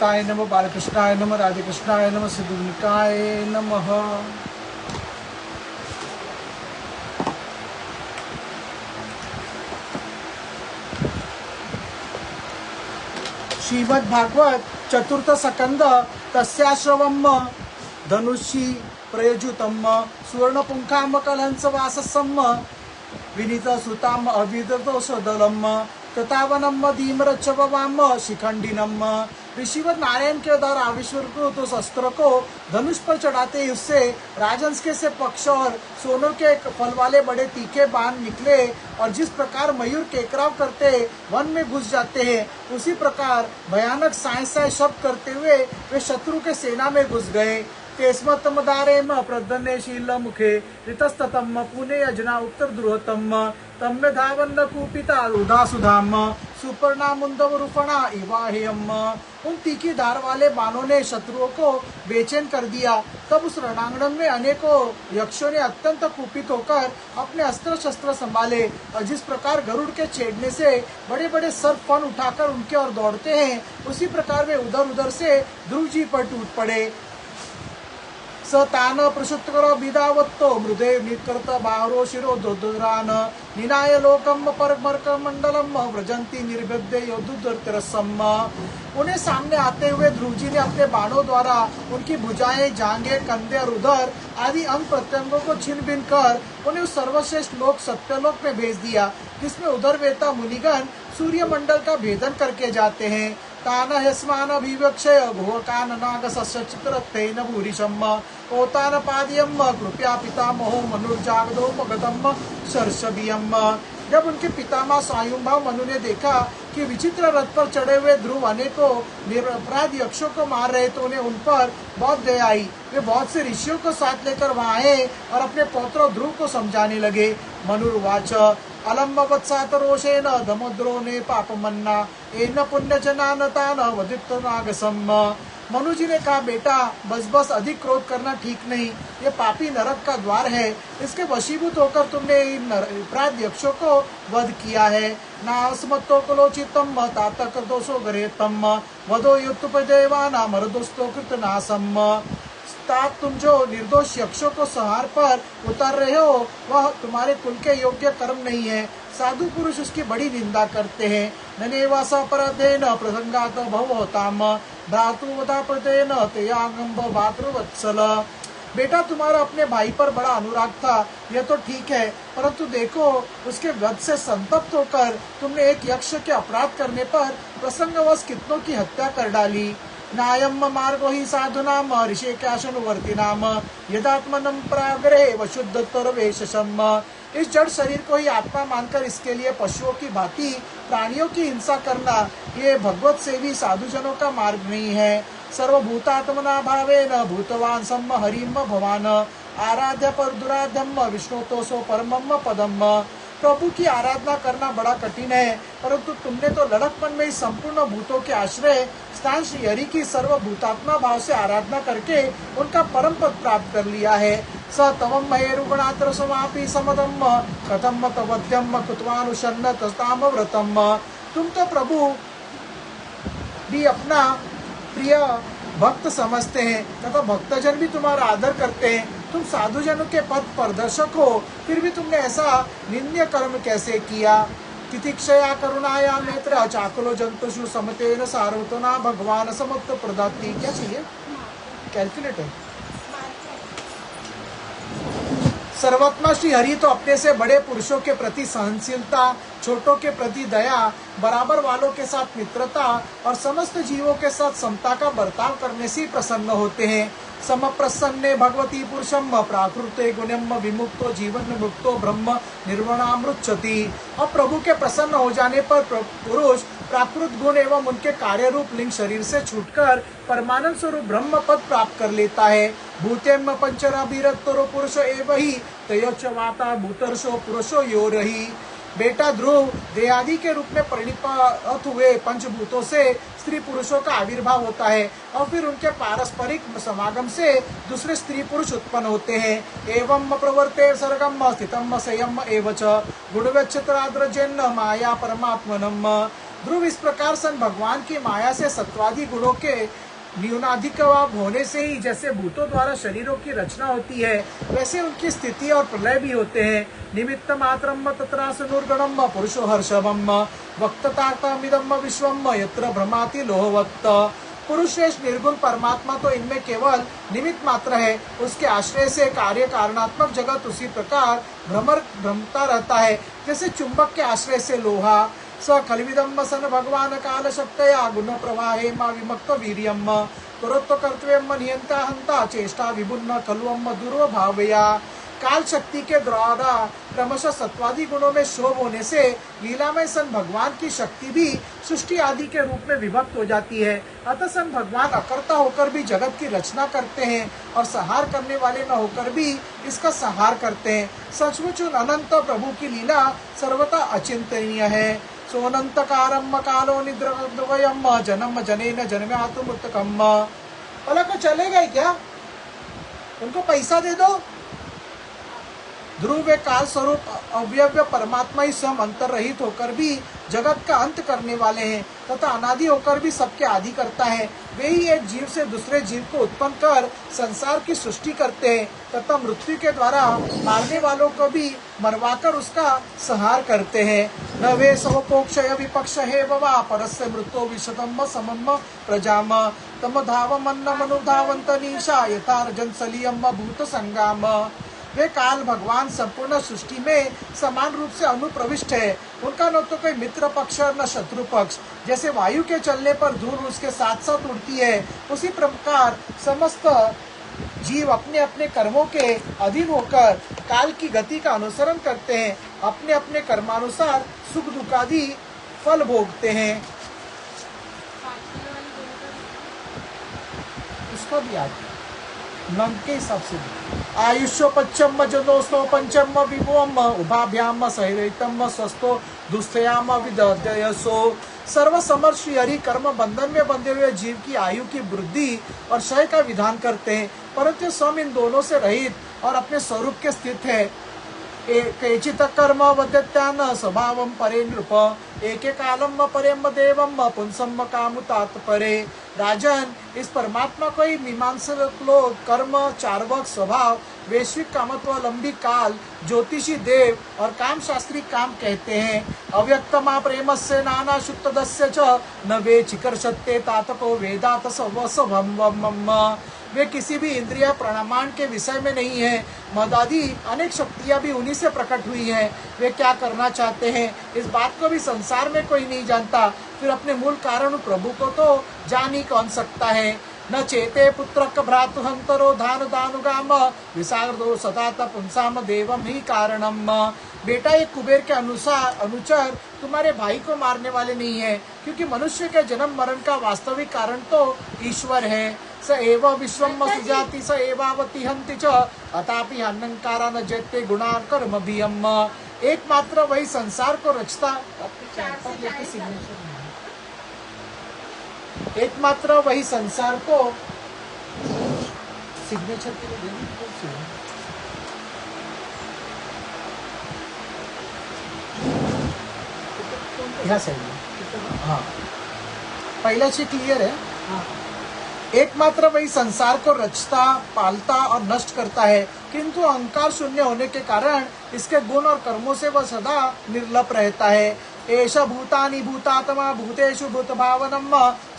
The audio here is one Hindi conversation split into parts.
गोविंदाय नमः, बालकृष्णाय नमः, राधे कृष्णाय नमः, सिद्धनिकाय नमः। श्रीमद् भागवत चतुर्थ स्कंद तस्याश्रवम् धनुषी प्रयोजुतम् सुवर्णपुंखाम कलहंस वाससम् विनीत सुताम अविदतोषदलम् तथावनम् धीमरच्छववाम शिखंडिनम्। ऋषिवर नारायण के द्वारा आविष्कृत उस अस्त्र को धनुष पर चढ़ाते ही उससे राजहंस के से पक्ष और सोनों के फल वाले बड़े तीखे बाण निकले और जिस प्रकार मयूर केकराव करते वन में घुस जाते हैं उसी प्रकार भयानक साय साय शब्द करते हुए वे शत्रु के सेना में घुस गए। तेस्मतमदारेम प्रदन्यशील मुखे ऋतस्ततम पुणे यजना उत्तर ध्रुवतम तम्य धावन्न कूपिता उदासुधाम सुपर्णा मुंदव रूपणा इवाहेयम। उन तीखी धार वाले बाणों ने शत्रुओं को बेचैन कर दिया। तब उस रणांगण में अनेकों यक्षों ने अत्यंत कुपित होकर अपने अस्त्र शस्त्र संभाले और जिस प्रकार गरुड़ के छेड़ने से बड़े बड़े सर्प फन उठाकर उनके ओर दौड़ते हैं उसी प्रकार वे उधर उधर से ध्रुव जी पर टूट पड़े। सतान प्रशुत्कर विदावत्तो मृदे निकृत बारो शिरो दोदरान निनाय लोकम परमर्क मंडलम व्रजंती निर्भद्य योद्धुरसम। उन्हें सामने आते हुए ध्रुव जी ने अपने बाणों द्वारा उनकी भुजाएं, जांघें, कंधे और उदर आदि अंग प्रत्यंगों को छिन्न भिन्न कर उन्हें उस सर्वश्रेष्ठ लोक सत्यलोक में भेज दिया जिसमें उदरवेता मुनिगण सूर्य मंडल का भेदन करके जाते हैं। तान यस्मान अभिवक्षय भुवकान नाग सस्यचित्रत्तेन भूरिशम ओतान पाद्यम कृपया पितामहो मनुर्जागदो मगधम शर्षभियम। जब उनके पितामह स्वायुंभाव मनु ने देखा कि विचित्र रथ पर चढ़े हुए ध्रुव अनेकों निरपराध यक्षों को मार रहे तो उन्हें उन पर बहुत दया आई। वे बहुत से ऋषियों को साथ लेकर वहां आए और अपने पौत्र ध्रुव को समझाने लगे। मनुर्वाच अलम्बवत्सात रोषेण दमद्रो ने पापमन्ना एन पुण्यजनान तान वदित नागसम। मनु जी ने कहा, बेटा बस बस अधिक क्रोध करना ठीक नहीं, ये पापी नरक का द्वार है, इसके वशीभूत होकर तुमने इन अपराध यक्षों को वध किया है। नास्मत्तो कुलोचितम तातक दोषो गरेतम वधो युत्तुपदेवाना मरदोस्तो कृतनासम। तुम जो निर्दोष यक्षों को संहार पर उतर रहे हो वह तुम्हारे कुल के योग्य कर्म नहीं है। साधु पुरुष उसकी बड़ी निंदा करते हैं। ननेवा सपराधेन प्रसंगात भवताम भ्रातृवतापतेन तेयांगम भातृवत्सल। बेटा तुम्हारा अपने भाई पर बड़ा अनुराग था यह तो ठीक है, परंतु देखो उसके वध से संतप्त होकर तुमने एक यक्ष के अपराध करने पर प्रसंगवश कितनों की हत्या कर डाली। नायम मार्गो ही साधुनाम ऋषिकेशानुवर्तिनाम यदात्मनम प्राग्रहे वशुद्धतर वेशम। इस जड़ शरीर को ही आत्मा मानकर इसके लिए पशुओं की भांति प्राणियों की हिंसा करना ये भगवत सेवी साधुजनों का मार्ग नहीं है। सर्वभूतात्मना भावेन भूतवान सम्म हरिम भवान आराध्य पर दुराध्यम विष्णु तोसो परमम पदम। प्रभु की आराधना करना बड़ा कठिन है, परंतु तुमने तो लड़कपन में ही संपूर्ण भूतों के आश्रय स्थान श्री हरि की सर्वभूतात्मा भाव से आराधना करके उनका परम पद प्राप्त कर लिया है। स तवम महेरुगणात्र समापि समदम कथम तवद्यम कुतवानुषन्न तस्ताम व्रतम। तुम तो प्रभु भी अपना प्रिय भक्त समझते हैं तथा भक्तजन भी तुम्हारा आदर करते हैं। तुम साधुजनों के पथ प्रदर्शक हो, फिर भी तुमने ऐसा निंद्य कर्म कैसे किया। तितिक्षया करुणाया नेत्र चाकुलो जंतुषु समतेन सार्वतना भगवान समत्व प्रदाति। क्या चाहिए? कैलकुलेटर। सर्वात्मा श्री हरि तो अपने से बड़े पुरुषों के प्रति सहनशीलता, छोटों के प्रति दया, बराबर वालों के साथ मित्रता और समस्त जीवों के साथ समता का बर्ताव करने से प्रसन्न होते हैं। समप्रसन्ने भगवती पुरुषम प्राकृते गुणम विमुक्तो जीवन मुक्तो ब्रह्म निर्वणामृच्छति। और प्रभु के प्रसन्न हो जाने पर पुरुष प्राकृत गुण एवं उनके कार्य रूप लिंग शरीर से छूटकर परमानंद स्वरूप ब्रह्म पद प्राप्त कर लेता है। भूतेम पंचराभिरक्तरो पुरुष एव ही तयोच वाता भूतर्षो पुरुषो यो रही। बेटा ध्रुव देहादि के रूप में परिणत हुए पंचभूतों से स्त्री पुरुषों का आविर्भाव होता है और फिर उनके पारस्परिक समागम से दूसरे स्त्री पुरुष उत्पन्न होते हैं। एवं प्रवर्ते सर्गम स्थितम संयम एवच गुणवेक्षत्राद्रजन्म माया परमात्मनम। ध्रुव इस प्रकार सन भगवान की माया से सत्वादि गुणों के न्यूनाधिकवाब होने से ही जैसे भूतों द्वारा शरीरों की रचना होती है, वैसे उनकी स्थिति और प्रलय भी होते हैं। निमित्त मात्रम तत्रासुनुर्गणम पुरुषो हर्षभम वक्ततामिदम विश्वम यत्र भ्रमाति लोहवत्त। पुरुष श्रेष्ठ निर्गुण परमात्मा तो इनमें केवल निमित्त मात्र है, उसके आश्रय से कार्य कारणात्मक जगत उसी प्रकार भ्रमता रहता है जैसे चुंबक के आश्रय से लोहा। स खलविदम सन भगवान काल शक्तया गुण प्रवाहे मा विमक्त वीर्यम तुरत्व कर्तव्यम नियंता हंता चेष्टा विभुन्न खलुअम दुर्व भावया। काल शक्ति के द्वारा क्रमशः सत्वादि गुणों में शोभ होने से लीलामय सन भगवान की शक्ति भी सृष्टि आदि के रूप में विभक्त हो जाती है। अतः सन भगवान अकर्ता होकर भी जगत की रचना करते हैं और संहार करने वाले न होकर भी इसका संहार करते हैं। सचमुच उन अनंत प्रभु की लीला सर्वथा अचिंतनीय है। सोनंत कारम कालो निद्रवयम जन्म जनेन जन्मातु मृतकम। पलक चलेगा क्या? उनको पैसा दे दो। ध्रुव वे काल स्वरूप अव्यव्य परमात्मा ही स्वयं अंतररहित होकर भी जगत का अंत करने वाले हैं तथा अनादि होकर भी सबके आदि करता है। वे ही एक जीव से दूसरे जीव को उत्पन्न कर संसार की सृष्टि करते हैं तथा मृत्यु के द्वारा मारने वालों को भी मरवाकर उसका संहार करते हैं। न वे सहोपोक्षय विपक्ष हे बवा परस्य मृत्यो विशतम समम प्रजाम तम धावमन्न मनुधावंत निशा यथार्जन सलियम भूत संगाम। वे काल भगवान संपूर्ण सृष्टि में समान रूप से अनुप्रविष्ट है। उनका न तो कोई मित्र पक्ष न शत्रु पक्ष। जैसे वायु के चलने पर धूल उसके साथ साथ उड़ती है, उसी प्रकार समस्त जीव अपने अपने कर्मों के अधीन होकर काल की गति का अनुसरण करते हैं, अपने अपने कर्मानुसार सुख दुखादि फल भोगते हैं। इसका भी आगे नंग के हिसाब से आयुष्यो पच्चम जदोस्तो पंचम विभुम उभाभ्याम सहितम स्वस्थो दुस्थयाम विदयसो। सर्व समर्थ श्री हरि कर्म बंधन में बंधे हुए जीव की आयु की वृद्धि और क्षय का विधान करते हैं, परंतु स्वयं इन दोनों से रहित और अपने स्वरूप के स्थित है। केचित कर्म वदत्यान स्वभावम परे नृप एके कालम परेम देवम पुंसम कामुतात परे। राजन, इस परमात्मा को ही मीमांसक लोग कर्म, चार्वक स्वभाव, वैश्विक कामत्वालंबी काल, ज्योतिषी देव और काम शास्त्री काम कहते हैं। अव्यक्तमा प्रेम से नाना शुद्धस्य च न वे चिकर्षत्ते तातको वेदात स्वभम। वे किसी भी इंद्रिय प्रमाण के विषय में नहीं है। मदादि अनेक शक्तियां भी उन्हीं से प्रकट हुई हैं। वे क्या करना चाहते हैं इस बात को भी संसार में कोई नहीं जानता, फिर अपने मूल कारण प्रभु को तो जान ही कौन सकता है। न चेते पुत्रक भ्रातुहंतरो धान दानुगाम विसारदो सतात पुंसाम देवम ही कारणम। बेटा, ये कुबेर के अनुचर तुम्हारे भाई को मारने वाले नहीं है, क्योंकि मनुष्य के जन्म मरण का वास्तविक कारण तो ईश्वर है। स एव विश्वम सुजाति स एवावति हंति च अतापि अहंकारा न जयते गुणा कर्म भियम। एकमात्र वही संसार को रचता, एकमात्र वही संसार को सिग्नेचर के लिए यहाँ सही है। हाँ, पहला चीज क्लियर है। हाँ। एकमात्र वही संसार को रचता, पालता और नष्ट करता है, किंतु अहंकार शून्य होने के कारण इसके गुण और कर्मों से वह सदा निर्लप रहता है। एष भूतानि भूतात्मा भूतेषु भूत भावनम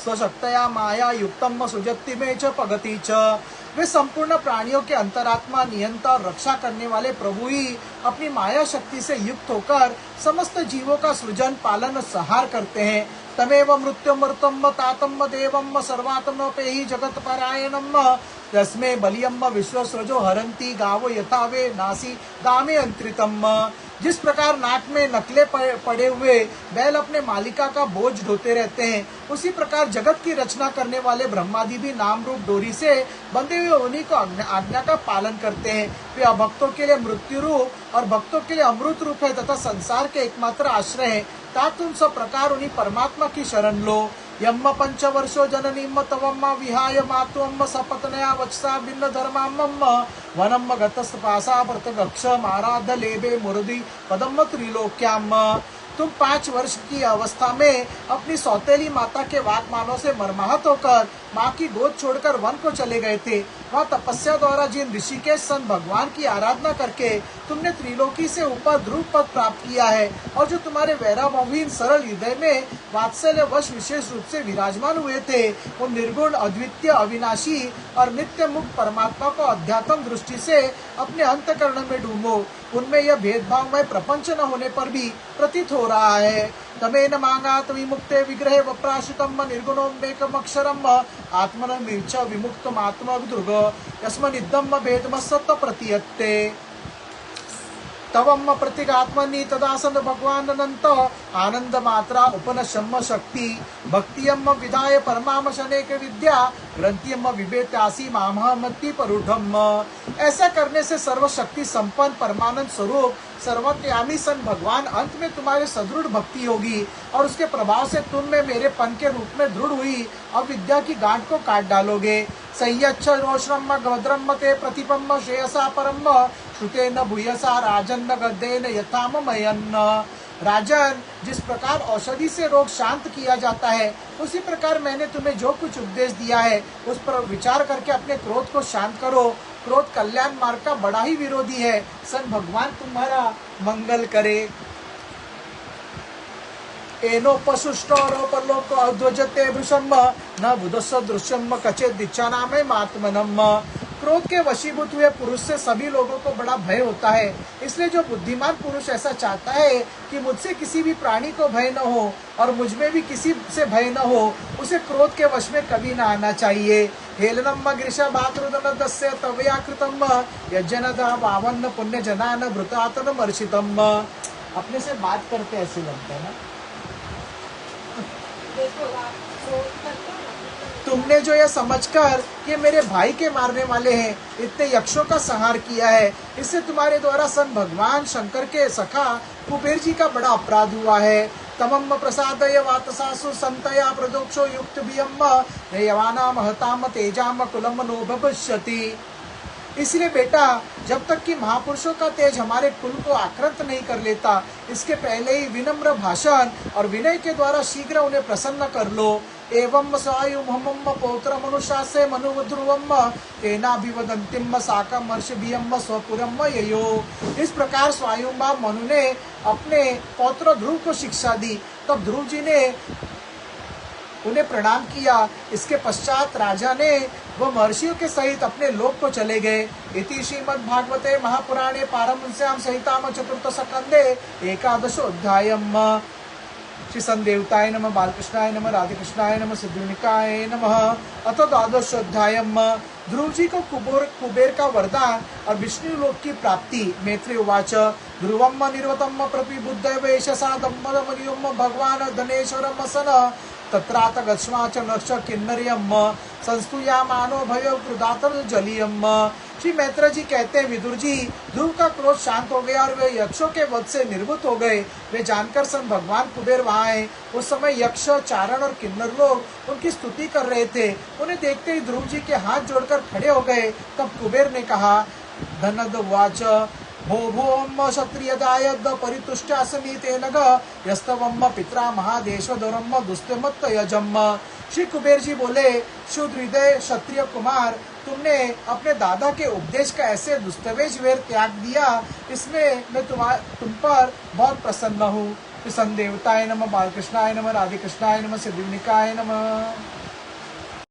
स्वशक्तया माया युक्तम सुजति में च पगति च। वे संपूर्ण प्राणियों के अंतरात्मा, नियंता और रक्षा करने वाले प्रभु ही अपनी माया शक्ति से युक्त होकर समस्त जीवों का सृजन, पालन और संहार करते हैं। तमेव मृत्युमृतम तातम देवम सर्वात्म पेहि जगत परायणम तस्मे बलियम विश्वसृजो हरंती गावो यथा वे नासी दामे अंतरितम। जिस प्रकार नाक में नकले पड़े हुए बैल अपने मालिका का बोझ ढोते रहते हैं, उसी प्रकार जगत की रचना करने वाले ब्रह्मादि भी नाम रूप डोरी से बंधे हुए उन्हीं को आज्ञा का पालन करते हैं। वे अभक्तों के लिए मृत्यु रूप और भक्तों के लिए अमृत रूप है तथा संसार के एकमात्र आश्रय है। ता तुम सब प्रकार उन्हीं परमात्मा की शरण लो। यम पंचवर्षो जननीम तवम विहाय मातुम सपत्नया वत्सा भिन्न धर्माम वनम गतस्पासा प्रतगक्ष माराध लेबे मुरदी पदम त्रिलोक्याम। तुम 5 वर्ष की अवस्था में अपनी सौतेली माता के वाकमानों से मर्माहत होकर माँ की गोद छोड़कर वन को चले गए थे। वहाँ तपस्या द्वारा जिन ऋषिकेश सन भगवान की आराधना करके तुमने त्रिलोकी से ऊपर ध्रुव पद प्राप्त किया है, और जो तुम्हारे वैरामहीन सरल हृदय में वात्सल्य वश विशेष रूप से विराजमान हुए थे, वो निर्गुण अद्वितीय अविनाशी और नित्य मुक्त परमात्मा को अध्यात्म दृष्टि से अपने अंतकरण में ढूंढो। उनमें यह भेदभावमय प्रपंच न होने पर भी प्रतीत हो रहा है। तमेन मांगात विमुक्ते विग्रहे वप्राशितम निर्गुणोन्मेकमक्षरम आत्मनमीच विमुक्तम आत्मविदुर्ग यस्मनिद्धम भेदमसत्त प्रतीयते। तवम प्रतीकात्मनि तदासन भगवान अनंत आनंद मात्रा उपनशम शक्ति भक्तियम विधाय परमाम शनेक विद्या ग्रंथियम विभेत्यासी मामहमति परूढ़म। ऐसा करने से सर्वशक्ति संपन्न परमानंद स्वरूप सर्वत्यामी सन भगवान अंत में तुम्हारे सदृढ़ भक्ति होगी, और उसके प्रभाव से तुम में मेरे पन के रूप में दृढ़ हुई अविद्या की गांठ को काट डालोगे। संयच्छ रोश्रम गद्रम ते प्रतिपम श्रेयसा परम श्रुतेन भूयसा राजन्न गद्देन यथाम मयन्न। राजन, जिस प्रकार औषधि से रोग शांत किया जाता है, उसी प्रकार मैंने तुम्हें जो कुछ उपदेश दिया है उस पर विचार करके अपने क्रोध को शांत करो। क्रोध कल्याण मार्ग का बड़ा ही विरोधी है। सन भगवान तुम्हारा मंगल करे। एनोपसुष्टोरोपलोक अध्वजते वृषम न बुधस्व दृश्यम कचे दिच्छानामे मात्मनम। क्रोध के वशीभूत हुए पुरुष से सभी लोगों को बड़ा भय होता है, इसलिए जो बुद्धिमान पुरुष ऐसा चाहता है कि मुझसे किसी भी प्राणी को भय न हो और मुझ में भी किसी से भय न हो, उसे क्रोध के वश में कभी न आना चाहिए। हेलनम ग्रीषा भातृदन दस्य तवया कृतम यज्जन वावन्न पुण्य जनान वृतातन मर्षितम। अपने से बात करते ऐसे लगता है ना। तुमने जो यह समझकर कि मेरे भाई के मारने वाले हैं इतने यक्षों का संहार किया है, इससे तुम्हारे द्वारा सन भगवान शंकर के सखा कुबेर जी का बड़ा अपराध हुआ है। तमम प्रसादय वातसासु संतया प्रदोक्षो युक्त बियम यवाना महताम तेजाम कुलम नो भविष्यति। इसलिए बेटा, जब तक कि महापुरुषों का तेज हमारे कुल को आक्रांत नहीं कर लेता, इसके पहले ही विनम्र भाषण और विनय के द्वारा शीघ्र उन्हें प्रसन्न कर लो। एवं स्वायुमहम पौत्र मनुष्यासे मनुध्रुवम तेनाभिवदंतिम साकम अर्षभियम स्वपुरम ययो। इस प्रकार स्वायुमा मनु ने अपने पौत्र ध्रुव को शिक्षा दी। तब ध्रुव जी ने उन्हें प्रणाम किया। इसके पश्चात राजा ने वह महर्षियों के सहित अपने लोक को चले गए। इति श्रीमद्भागवते महापुराणे पारमहंस्यां सहिताम चतुर्थ स्कंदे एकादशोऽध्यायम्। श्री संदेवताय नमः, बालकृष्णाय नमः, राधे कृष्णाय नमः, सिद्धिविनायकाय नमः। अथ द्वादशोऽध्यायम्। ध्रुव जी को कुबेर का वरदान और विष्णु लोक की प्राप्ति। मैत्री उवाच ध्रुवम निर्वतम प्रपिबुद्धय वेशसा दम्मदमनियम भगवान धनेश्वरम सन तत्रात गच्छ्वा च नक्ष किन्नरियम संस्तूयमानो भयो कृदातर जलियम। श्री मैत्र जी कहते हैं, विदुर जी, ध्रुव का क्रोध शांत हो गया और वे यक्षों के वध से निर्वृत हो गए। वे जानकर सन भगवान कुबेर वहां आए। उस समय यक्ष, चारण और किन्नर लोग उनकी स्तुति कर रहे थे। उन्हें देखते ही ध्रुव जी के हाथ जोड़कर खड़े हो गए। तब कुबेर ने कहा, धनद उवाच भो भोम क्षत्रियदायद परितुष्टासमी तेन यस्तवम पित्रा महादेशोदरम दुस्तमत्त यजम। श्री कुबेर जी बोले, शुद्ध हृदय क्षत्रिय कुमार, तुमने अपने दादा के उपदेश का ऐसे दुस्तवेज वेर त्याग दिया, इसमें मैं तुम पर बहुत प्रसन्न हूँ। संदेवताय नमः, बालकृष्णाय नमः, राधे कृष्णाय नमः, सिद्धिविनायकाय नमः।